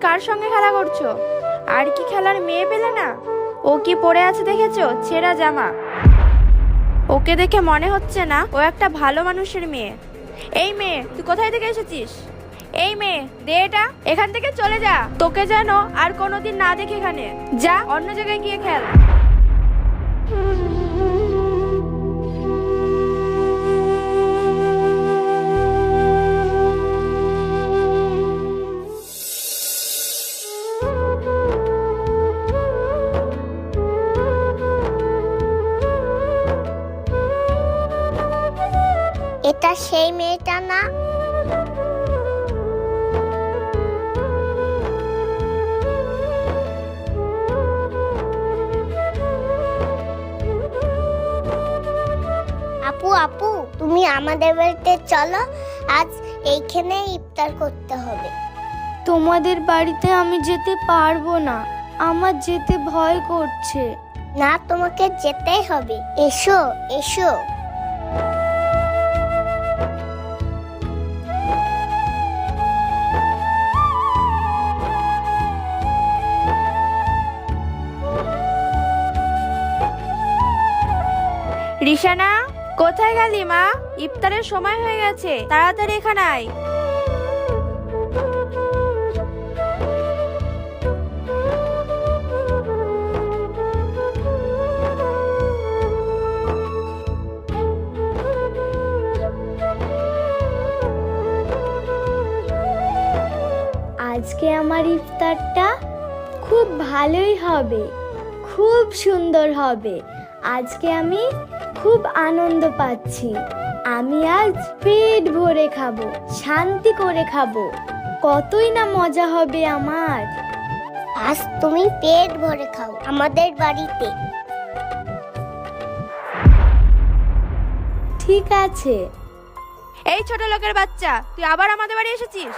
কার সঙ্গে খেলা করছো? আর কি খেলার মেয়ে পেলে না? ও কি পরে আছে দেখেছো? ছেঁড়া জামা। ওকে দেখে মনে হচ্ছে না ও একটা ভালো মানুষের মেয়ে। এই মেয়ে, তুই কোথায় থেকে এসেছিস? এই মেয়ে, দে এটা। এখান থেকে চলে যা, তোকে যেন আর কোনোদিন না দেখে এখানে। যা, অন্য জায়গায় গিয়ে খেল। এটা সেই মেয়েটা না? আপু আপু, তুমি আমাদের বাড়িতে চলো, আজ এইখানে ইফতার করতে হবে। তোমাদের বাড়িতে আমি যেতে পারবো না, আমার যেতে ভয় করছে। না, তোমাকে যেতেই হবে। এসো এসো। রিশানা, কোথায় গেলি মা? ইফতারের সময় হয়ে গেছে, তাড়াতাড়ি এখানে আয়। আজকে আমার ইফতারটা খুব ভালোই হবে, খুব সুন্দর হবে। আজকে আমি খুব আনন্দ পাচ্ছি। আমি আজ পেট ভরে খাবো, শান্তি করে খাবো। কতই না মজা হবে আমার। আজ তুমি পেট ভরে খাও আমাদের বাড়িতে। ঠিক আছে। এই ছোট লোকের বাচ্চা, তুই আবার আমাদের বাড়ি এসেছিস?